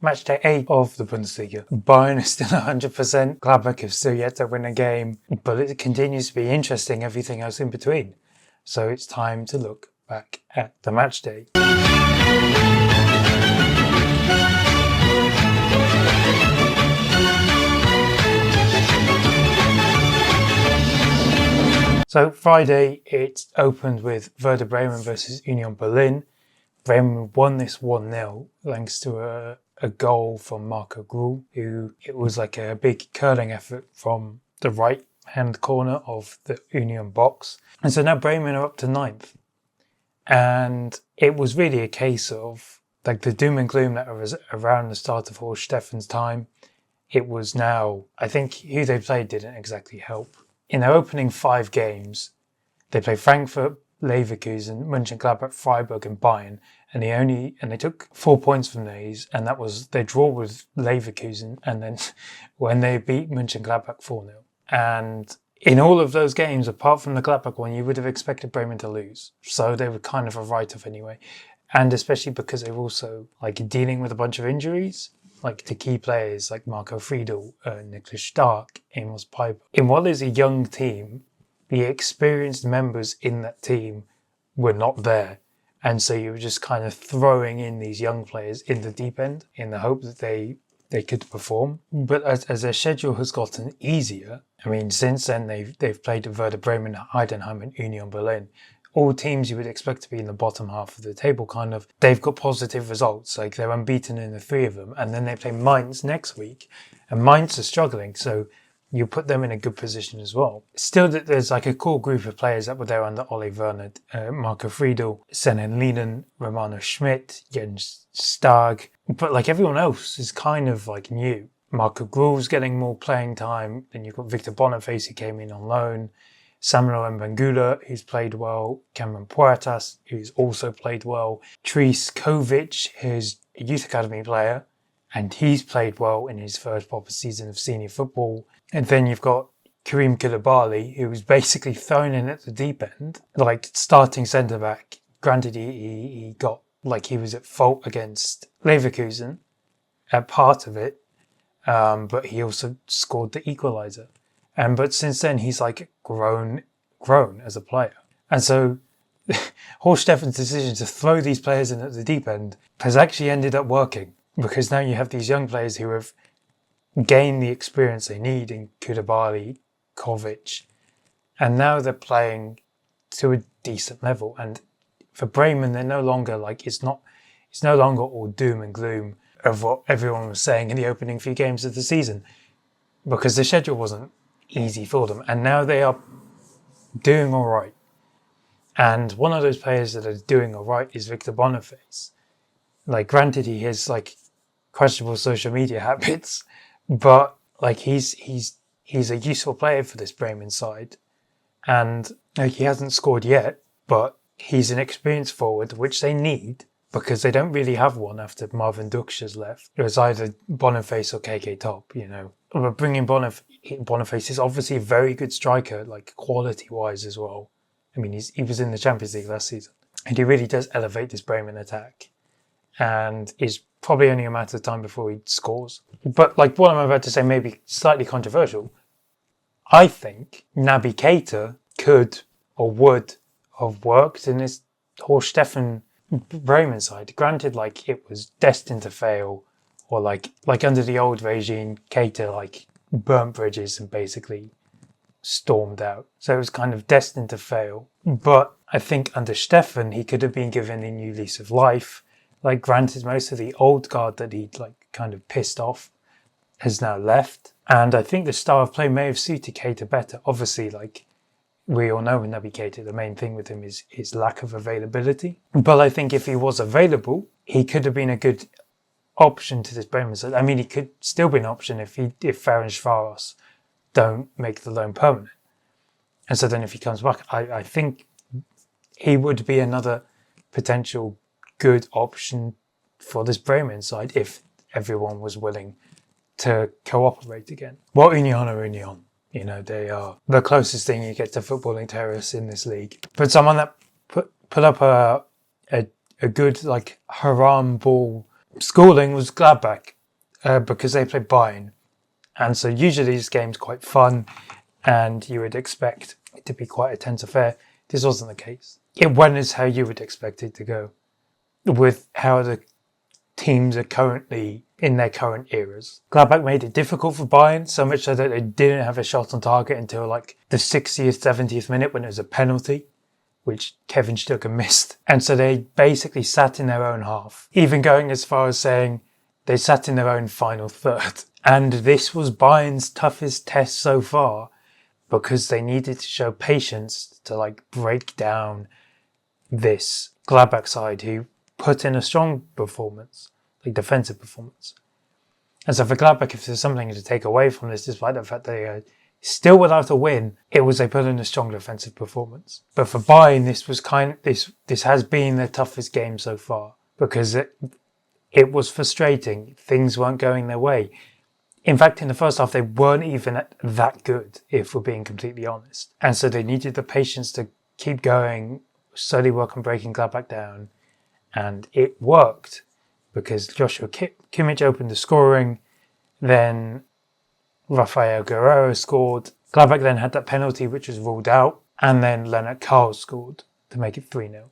Match day 8 of the Bundesliga. Bayern is still 100%. Gladbach have still yet to win a game, but it continues to be interesting, everything else in between. So it's time to look back at the match day. So Friday, it opened with Werder Bremen versus Union Berlin. Bremen won this 1-0 thanks to a goal from Marco Gruhl, who it was like a big curling effort from the right-hand corner of the Union box. And so now Bremen are up to 9th. And it was really a case of like the doom and gloom that was around the start of Horst Steffen's time. It was now, I think who they played didn't exactly help. In their opening 5 games, they played Frankfurt, Leverkusen, Mönchengladbach, Freiburg and Bayern, and they took 4 points from these, and that was their draw with Leverkusen, and then when they beat Mönchengladbach 4-0. And in all of those games, apart from the Gladbach one, you would have expected Bremen to lose. So they were kind of a write-off anyway. And especially because they were also like dealing with a bunch of injuries, like to key players like Marco Friedl, Niklas Stark, Amos Piper. In what is a young team, the experienced members in that team were not there. And so you were just kind of throwing in these young players in the deep end in the hope that they could perform. But as their schedule has gotten easier, I mean, since then they've played Werder Bremen, Heidenheim and Union Berlin. All teams you would expect to be in the bottom half of the table, kind of, they've got positive results. Like they're unbeaten in the 3 of them. And then they play Mainz next week. And Mainz are struggling. So you put them in a good position as well. Still, there's like a core group of players that were there under Ole Werner. Marco Friedl, Senen Linen, Romano Schmidt, Jens Stark. But like everyone else is kind of like new. Marco Gruhl's getting more playing time. Then you've got Victor Boniface who came in on loan. Samuel Mbangula, who's played well. Cameron Puertas, who's also played well. Tris Kovic, who's a youth academy player, and he's played well in his first proper season of senior football. And then you've got Karim Koulibaly, who was basically thrown in at the deep end, like starting centre-back. Granted, he got, like he was at fault against Leverkusen at part of it, but he also scored the equaliser. But since then, he's like grown as a player. And so Horst Steffen's decision to throw these players in at the deep end has actually ended up working, because now you have these young players who have gained the experience they need in Koulibaly, Kovic, and now they're playing to a decent level. And for Bremen, they're no longer like, it's no longer all doom and gloom of what everyone was saying in the opening few games of the season, because the schedule wasn't easy for them, and now they are doing all right. And one of those players that are doing all right is Victor Boniface. Like, granted, he has like questionable social media habits, but like he's a useful player for this Bremen side, and like he hasn't scored yet, but he's an experienced forward, which they need because they don't really have one after Marvin Duksch has left. It was either Boniface or KK Top, you know. But bringing Boniface is obviously a very good striker, like quality-wise as well. I mean, he was in the Champions League last season, and he really does elevate this Bremen attack. And it's probably only a matter of time before he scores. But like what I'm about to say may be slightly controversial. I think Naby Keita could or would have worked in this Horst Steffen Bremen side. Granted, like it was destined to fail, or like under the old regime, Keita like burnt bridges and basically stormed out. So it was kind of destined to fail. But I think under Steffen, he could have been given a new lease of life. Like granted, most of the old guard that he'd like kind of pissed off has now left. And I think the style of play may have suited Keita better. Obviously, like we all know with Naby Keita, the main thing with him is his lack of availability. But I think if he was available, he could have been a good option to this Bremen side. I mean, he could still be an option if Ferencváros don't make the loan permanent. And so then if he comes back, I think he would be another potential good option for this Bremen side if everyone was willing to cooperate again. Well, Union are Union. You know, they are the closest thing you get to footballing terrorists in this league. But someone that put up a good like haram ball schooling was Gladbach because they played Bayern. And so usually this game's quite fun and you would expect it to be quite a tense affair. This wasn't the case. It went as how you would expect it to go, with how the teams are currently in their current eras. Gladbach made it difficult for Bayern, so much so that they didn't have a shot on target until like the 60th, 70th minute when it was a penalty, which Kevin Stucker missed. And so they basically sat in their own half, even going as far as saying they sat in their own final third. And this was Bayern's toughest test so far, because they needed to show patience to like break down this Gladbach side who put in a strong performance, like defensive performance. And so for Gladbach, if there's something to take away from this, despite the fact they are still without a win, it was they put in a strong defensive performance. But for Bayern, this has been their toughest game so far, because it was frustrating. Things weren't going their way. In fact, in the first half, they weren't even that good, if we're being completely honest. And so they needed the patience to keep going, slowly work on breaking Gladbach down. And it worked, because Joshua Kimmich opened the scoring, then Rafael Guerreiro scored. Gladbach then had that penalty, which was ruled out, and then Lennart Karl scored to make it 3-0.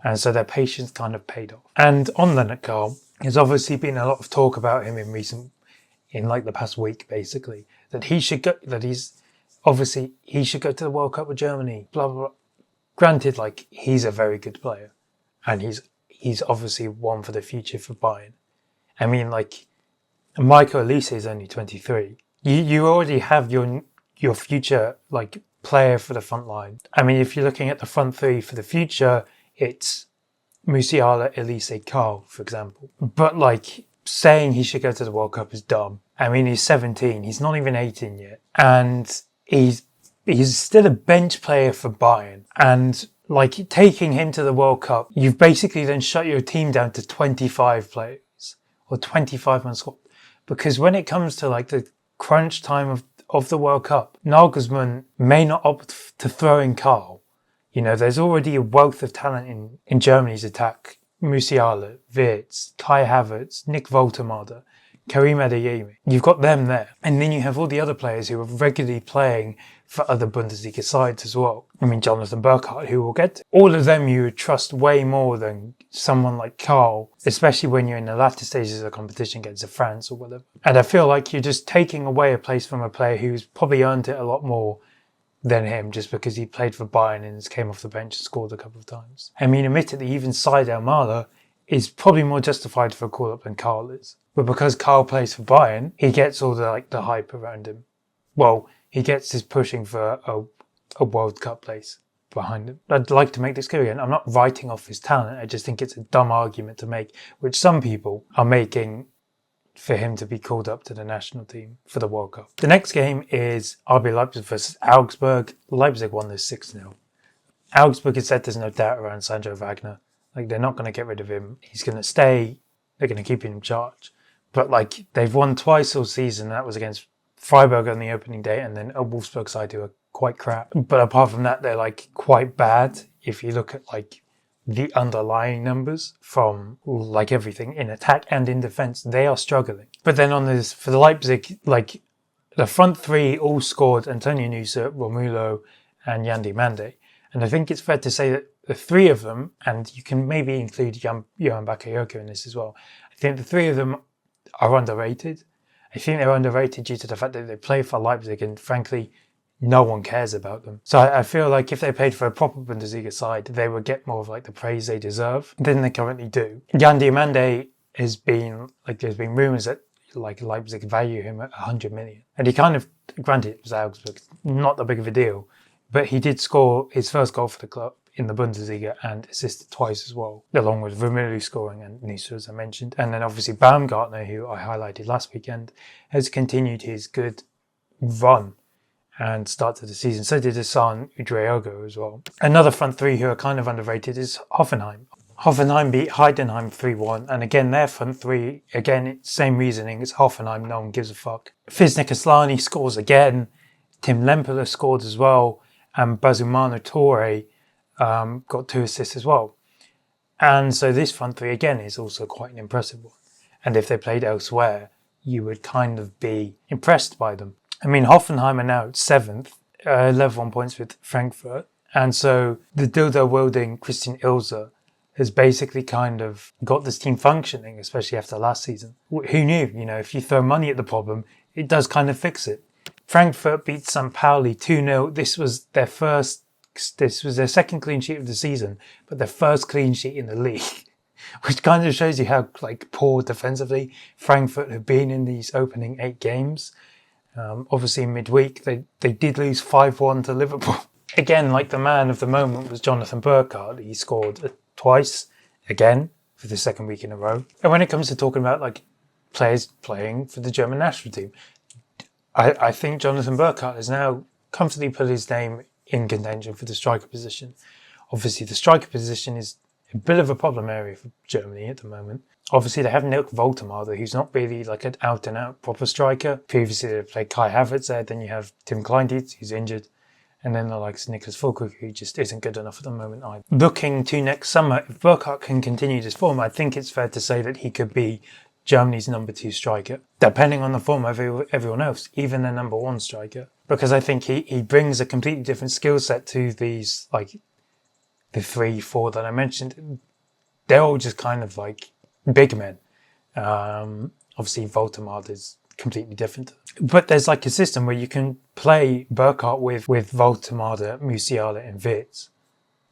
And so their patience kind of paid off. And on Lennart Karl, there's obviously been a lot of talk about him in like the past week, basically, that he should go to the World Cup with Germany, blah, blah, blah. Granted, like, he's a very good player, and he's obviously one for the future for Bayern. I mean, like, Michael Olise is only 23. You already have your future, like, player for the front line. I mean, if you're looking at the front three for the future, it's Musiala, Olise, Karl, for example. But, like, saying he should go to the World Cup is dumb. I mean, he's 17. He's not even 18 yet. And he's still a bench player for Bayern. And, like, taking him to the World Cup, you've basically then shut your team down to 25 players or 25 man squad. Because when it comes to, like, the crunch time of the World Cup, Nagelsmann may not opt to throw in Karl. You know, there's already a wealth of talent in Germany's attack. Musiala, Wirtz, Kai Havertz, Nick Woltemade, Karim Adeyemi. You've got them there. And then you have all the other players who are regularly playing for other Bundesliga sides as well. I mean, Jonathan Burkhardt, who we'll get to. All of them you would trust way more than someone like Karl, especially when you're in the latter stages of the competition against France or whatever. And I feel like you're just taking away a place from a player who's probably earned it a lot more than him, just because he played for Bayern and came off the bench and scored a couple of times. I mean, admittedly, even Said Almada is probably more justified for a call-up than Karl is. But because Karl plays for Bayern, he gets all the hype around him. Well, he gets his pushing for a World Cup place behind him. I'd like to make this clear again. I'm not writing off his talent. I just think it's a dumb argument to make, which some people are making for him to be called up to the national team for the World Cup. The next game is RB Leipzig versus Augsburg. Leipzig won this 6-0. Augsburg has said there's no doubt around Sandro Wagner. Like, they're not going to get rid of him. He's going to stay. They're going to keep him in charge. But, like, they've won twice all season. That was against Freiburg on the opening day and then a Wolfsburg side who are quite crap. But apart from that, they're, like, quite bad. If you look at, like, the underlying numbers from, like, everything in attack and in defence, they are struggling. But then on this, for the Leipzig, like, the front three all scored: Antonio Nusa, Romulo and Yandi Mande. And I think it's fair to say that the three of them, and you can maybe include Johan Bakayoko in this as well, I think the three of them are underrated. I think they're underrated due to the fact that they play for Leipzig and, frankly, no one cares about them. So I feel like if they played for a proper Bundesliga side, they would get more of, like, the praise they deserve than they currently do. Yandi Mande has been, like, there's been rumours that, like, Leipzig value him at 100 million. And he kind of, granted it was Augsburg, not that big of a deal, but he did score his first goal for the club in the Bundesliga and assisted twice as well, along with Romelu scoring and Nusa, as I mentioned. And then obviously Baumgartner, who I highlighted last weekend, has continued his good run and start to the season. So did Hassan Udriogo as well. Another front three who are kind of underrated is Hoffenheim. Hoffenheim beat Heidenheim 3-1. And again, their front three, again, same reasoning as Hoffenheim. No one gives a fuck. Fiznik Aslani scores again. Tim Lemperle scored as well. And Bazumano Torre got 2 assists as well. And so this front three, again, is also quite an impressive one. And if they played elsewhere, you would kind of be impressed by them. I mean, Hoffenheim are now at 7th, level on points with Frankfurt. And so the dildo-wielding Christian Ilse has basically kind of got this team functioning, especially after last season. Who knew? If you throw money at the problem, it does kind of fix it. Frankfurt beat St. Pauli 2-0. This was their second clean sheet of the season, but their first clean sheet in the league, which kind of shows you how poor defensively Frankfurt have been in these opening 8 games. Obviously, midweek, they did lose 5-1 to Liverpool. Again, the man of the moment was Jonathan Burkhardt. He scored twice, again, for the second week in a row. And when it comes to talking about players playing for the German national team, I think Jonathan Burkhardt has now comfortably put his name in contention for the striker position. Obviously, the striker position is a bit of a problem area for Germany at the moment. Obviously, they have Nick Woltemade, who's not really an out-and-out proper striker. Previously, they played Kai Havertz there. Then you have Tim Kleindienst, who's injured. And then the likes of Niklas Füllkrug, who just isn't good enough at the moment either. Looking to next summer, if Burkhardt can continue this form, I think it's fair to say that he could be Germany's number 2 striker, depending on the form of everyone else, even their number 1 striker. Because I think he brings a completely different skill set to these, the 3, 4 that I mentioned. They're all just kind of big men. Obviously, Woltemade is completely different. But there's a system where you can play Burkhardt with Woltemade, Musiala and Wirtz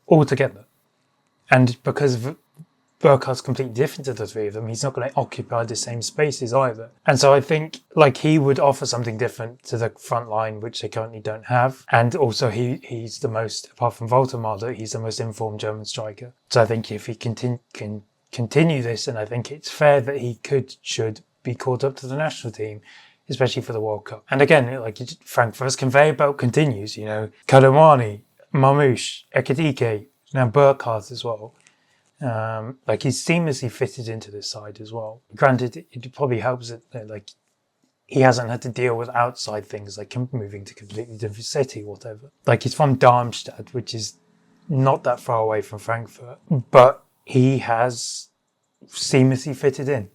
all together. And because Burkhardt's completely different to the 3 of them, he's not going to occupy the same spaces either. And so I think he would offer something different to the front line, which they currently don't have. And also he's the most, apart from Woltemade, he's the most informed German striker. So I think if he can continue this, and I think it's fair that he should be called up to the national team, especially for the World Cup. And again, Frankfurt's conveyor belt continues, Kalamani, Marmoush, Ekitike, now Burkhardt as well. He's seamlessly fitted into this side as well. Granted, it probably helps that he hasn't had to deal with outside things like moving to a completely different city, whatever. He's from Darmstadt, which is not that far away from Frankfurt, but he has seamlessly fitted in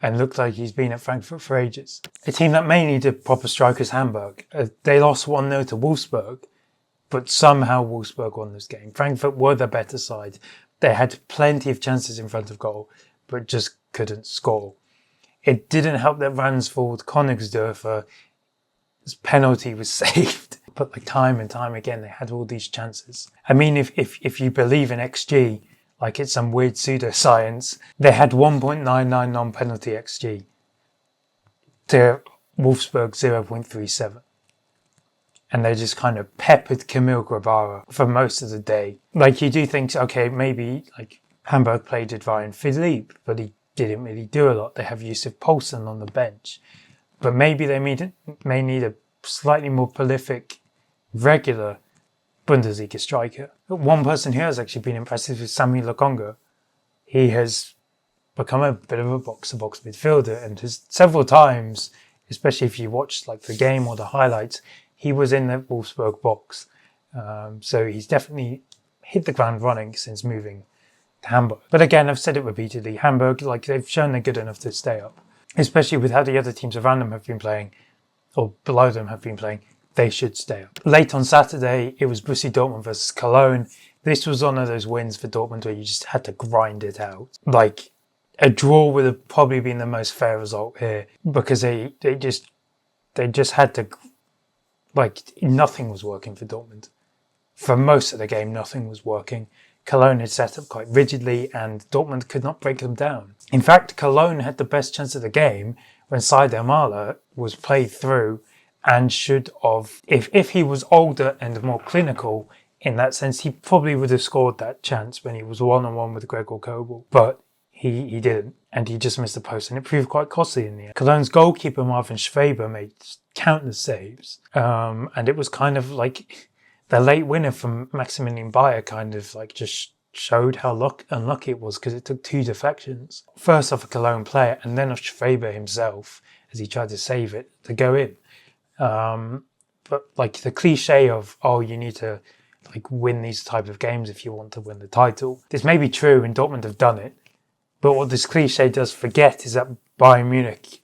and looked like he's been at Frankfurt for ages. A team that may need a proper striker's Hamburg. They lost 1-0 to Wolfsburg, but somehow Wolfsburg won this game. Frankfurt were the better side. They had plenty of chances in front of goal, but just couldn't score. It didn't help that Ransford Königsdörfer's penalty was saved. But time and time again, they had all these chances. I mean, if you believe in XG, it's some weird pseudoscience, they had 1.99 non-penalty XG to Wolfsburg 0.37. And they just kind of peppered Kamil Grabara for most of the day. You do think, okay, maybe Hamburg played it Ryan Philippe, but he didn't really do a lot. They have Yusuf Poulsen on the bench. But maybe they may need a slightly more prolific, regular Bundesliga striker. One person who has actually been impressive is Sami Lokonga. He has become a bit of a box-to-box midfielder and has several times, especially if you watch the game or the highlights, he was in the Wolfsburg box. So he's definitely hit the ground running since moving to Hamburg. But again, I've said it repeatedly, Hamburg, they've shown they're good enough to stay up. Especially with how the other teams around them have been playing, or below them have been playing, they should stay up. Late on Saturday, it was Borussia Dortmund versus Cologne. This was one of those wins for Dortmund where you just had to grind it out. A draw would have probably been the most fair result here because they just had to, nothing was working for Dortmund. For most of the game, nothing was working. Cologne had set up quite rigidly and Dortmund could not break them down. In fact, Cologne had the best chance of the game when Sadio Mala was played through and should have, if he was older and more clinical in that sense, he probably would have scored that chance when he was one-on-one with Gregor Kobel. But he didn't, and he just missed the post, and it proved quite costly in the end. Cologne's goalkeeper, Marvin Schweber, made countless saves, and it was kind of the late winner from Maximilian Bayer kind of just showed how unlucky it was because it took 2 deflections. First off a Cologne player, and then off Schweber himself as he tried to save it to go in. But the cliche of, you need to win these type of games if you want to win the title. This may be true and Dortmund have done it, but what this cliche does forget is that Bayern Munich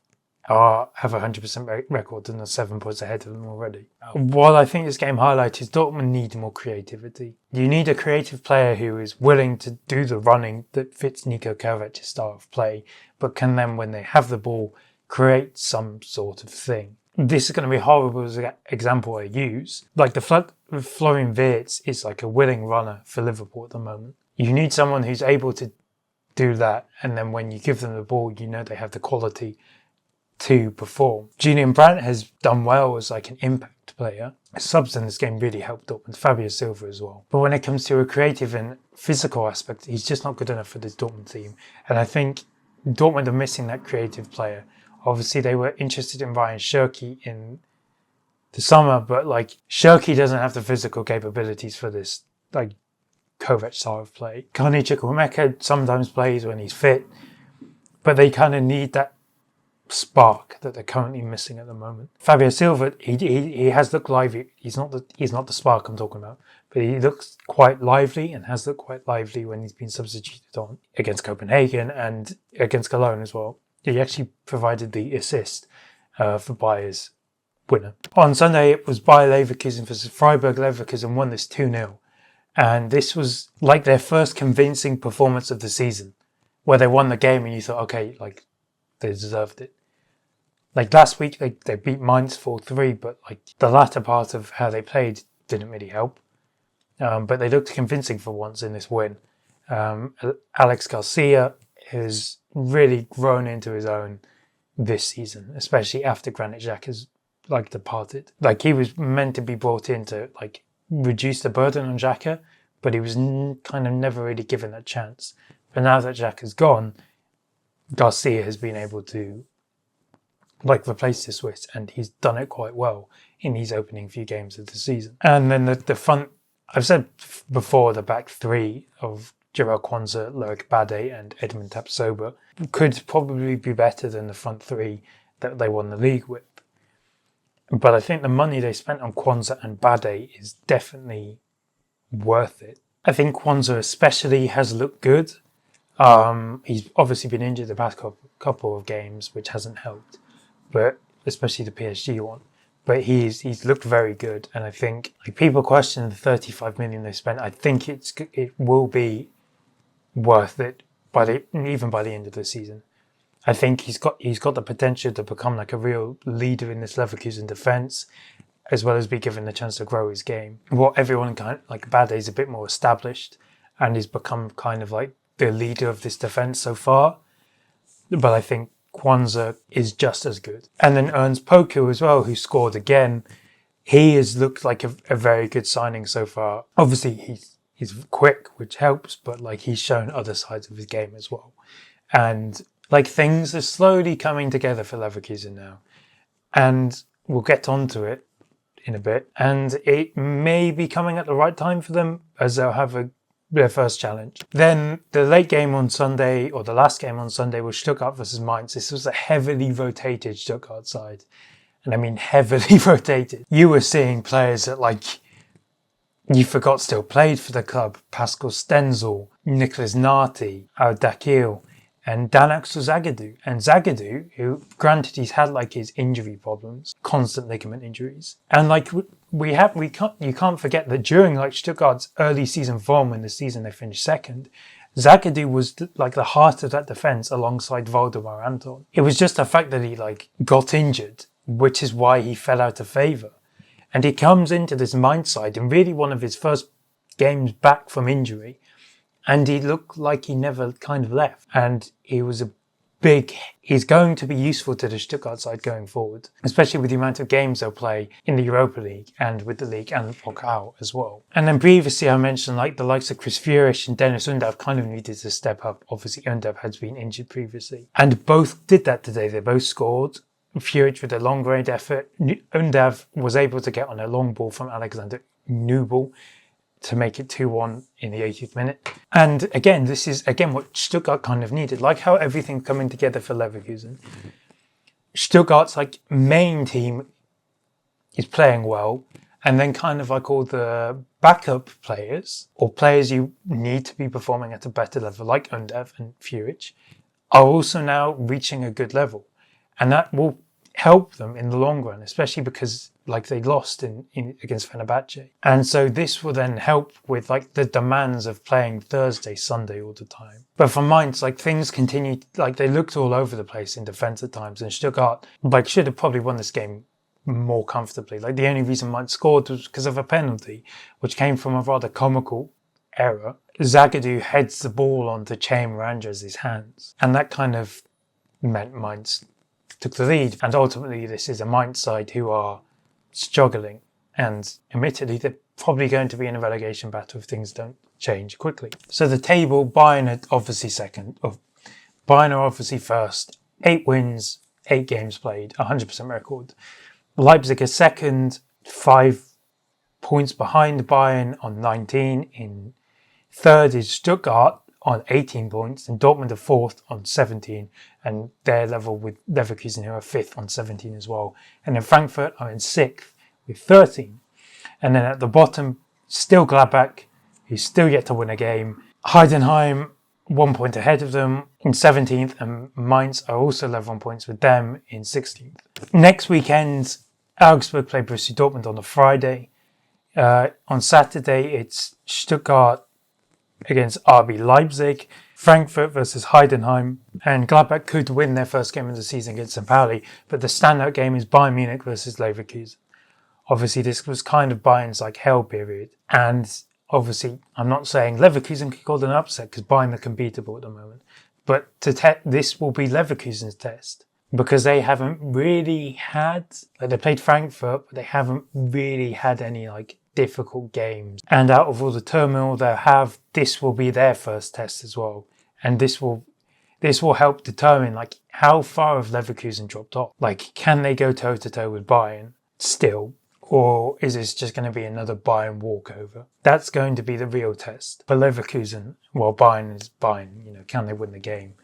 have a 100% record and are 7 points ahead of them already. What I think this game highlights is Dortmund need more creativity. You need a creative player who is willing to do the running that fits Nico Kravic's style of play, but can then, when they have the ball, create some sort of thing. This is going to be a horrible example I use. Like Florian Wirtz is like a willing runner for Liverpool at the moment. You need someone who's able to do that, and then when you give them the ball, you know they have the quality to perform. Julian Brandt has done well as like an impact player. Subs in this game really helped Dortmund. Fabio Silva as well. But when it comes to a creative and physical aspect, he's just not good enough for this Dortmund team. And I think Dortmund are missing that creative player. Obviously, they were interested in Ryan Shirky in the summer, but like Shirky doesn't have the physical capabilities for this like Kovac style of play. Kani Chukwuemeka sometimes plays when he's fit, but they kind of need that spark that they're currently missing at the moment. Fabio Silva, he has looked lively. He's not the spark I'm talking about, but he looks quite lively and has looked quite lively when he's been substituted on against Copenhagen and against Cologne as well. He actually provided the assist for Bayer's winner. On Sunday, it was Bayer Leverkusen versus Freiburg. Leverkusen won this 2-0. And this was like their first convincing performance of the season, where they won the game and you thought, okay, like they deserved it. Like last week, they beat Mainz 4-3, but like the latter part of how they played didn't really help. But they looked convincing for once in this win. Alex Garcia has really grown into his own this season, especially after Granit Xhaka has like departed. Like he was meant to be brought in to like reduce the burden on Xhaka, but he was kind of never really given that chance. But now that Xhaka's gone, Garcia has been able to like replace the Swiss, and he's done it quite well in these opening few games of the season. And then the front, I've said before, the back three of Jarell Quansah, Loic Bade and Edmund Tapsoba could probably be better than the front three that they won the league with. But I think the money they spent on Quansah and Bade is definitely worth it. I think Quansah especially has looked good. He's obviously been injured the past couple of games, which hasn't helped, but especially the PSG one. But he's looked very good, and I think like people question the 35 million they spent. I think it will be worth it even by the end of the season. I think he's got the potential to become like a real leader in this Leverkusen defence, as well as be given the chance to grow his game. What everyone kind of like Bade is a bit more established, and he's become kind of like the leader of this defence so far. But I think Quansah is just as good. And then Ernst Poku as well, who scored again. He has looked like a very good signing so far. Obviously, he's quick, which helps, but like he's shown other sides of his game as well. And like things are slowly coming together for Leverkusen now. And we'll get onto it in a bit. And it may be coming at the right time for them, as they'll have their first challenge. Then the late game on Sunday, or the last game on Sunday, was Stuttgart versus Mainz. This was a heavily rotated Stuttgart side. And I mean heavily rotated. You were seeing players that like you forgot still played for the club. Pascal Stenzel, Nicolas Nati, Al-Dakil, and Danax Zagadou. And Zagadou, who granted he's had like his injury problems, constant ligament injuries. And like you can't forget that during like Stuttgart's early season form, in the season they finished second, Zagadou was like the heart of that defence alongside Waldemar Anton. It was just the fact that he like got injured, which is why he fell out of favour. And he comes into this Mainz side in really one of his first games back from injury, and he looked like he never kind of left. And he's going to be useful to the Stuttgart side going forward, especially with the amount of games they'll play in the Europa League and with the league and the Pokal as well. And then previously I mentioned like the likes of Chris Führich and Dennis Undav kind of needed to step up. Obviously Undav has been injured previously. And both did that today. They both scored. Führich with a long range effort. Undav was able to get on a long ball from Alexander Nubel to make it 2-1 in the 80th minute. And again, this is what Stuttgart kind of needed. Like how everything coming together for Leverkusen. Stuttgart's like main team is playing well, and then kind of like all the backup players or players you need to be performing at a better level, like Undav and Führich, are also now reaching a good level. And that will help them in the long run, especially because like they lost in against Fenerbahce. And so this will then help with like the demands of playing Thursday, Sunday all the time. But for Mainz, like things continue, like they looked all over the place in defence at times, and Stuttgart like should have probably won this game more comfortably. Like the only reason Mainz scored was because of a penalty, which came from a rather comical error. Zagadou heads the ball onto Che Miranda's hands, and that kind of meant Mainz took the lead. And ultimately, this is a Mainz side who are struggling, and admittedly, they're probably going to be in a relegation battle if things don't change quickly. So the table, Bayern are obviously second. Bayern are obviously first. 8 wins, 8 games played, 100% record. Leipzig is second, 5 points behind Bayern on 19. In third is Stuttgart on 18 points, and Dortmund are fourth on 17, and they're level with Leverkusen, who are fifth on 17 as well. And then Frankfurt are in sixth with 13. And then at the bottom, still Gladbach, who's still yet to win a game. Heidenheim, 1 point ahead of them in 17th, and Mainz are also level on points with them in 16th. Next weekend, Augsburg play Borussia Dortmund on a Friday. On Saturday, it's Stuttgart against RB Leipzig, Frankfurt versus Heidenheim, and Gladbach could win their first game of the season against St. Pauli, but the standout game is Bayern Munich versus Leverkusen. Obviously, this was kind of Bayern's like hell period, and obviously, I'm not saying Leverkusen could call it an upset because Bayern are unbeatable at the moment, but this will be Leverkusen's test because they haven't really had, like they played Frankfurt, but they haven't really had any like difficult games. And out of all the turmoil they'll have, this will be their first test as well. And this will help determine like how far have Leverkusen dropped off. Like, can they go toe to toe with Bayern still? Or is this just going to be another Bayern walkover? That's going to be the real test. For Leverkusen, well, Bayern is Bayern. Can they win the game?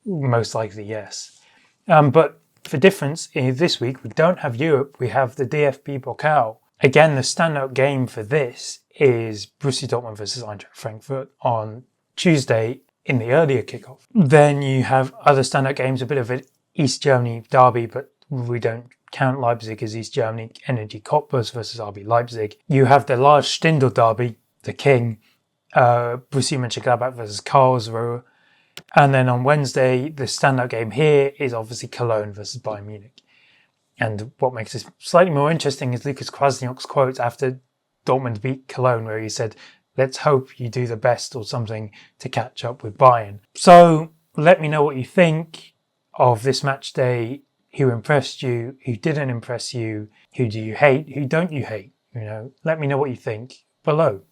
Most likely, yes. But for difference, this week, we don't have Europe. We have the DFB Pokal. Again, the standout game for this is Borussia Dortmund versus Eintracht Frankfurt on Tuesday in the earlier kickoff. Then you have other standout games, a bit of an East Germany derby, but we don't count Leipzig as East Germany. Energy Cottbus versus RB Leipzig. You have the large Stindl derby, the King, Borussia Mönchengladbach versus Karlsruhe. And then on Wednesday, the standout game here is obviously Cologne versus Bayern Munich. And what makes this slightly more interesting is Lukas Kwasniok's quote after Dortmund beat Cologne, where he said, "Let's hope you do the best or something to catch up with Bayern." So let me know what you think of this match day. Who impressed you? Who didn't impress you? Who do you hate? Who don't you hate? Let me know what you think below.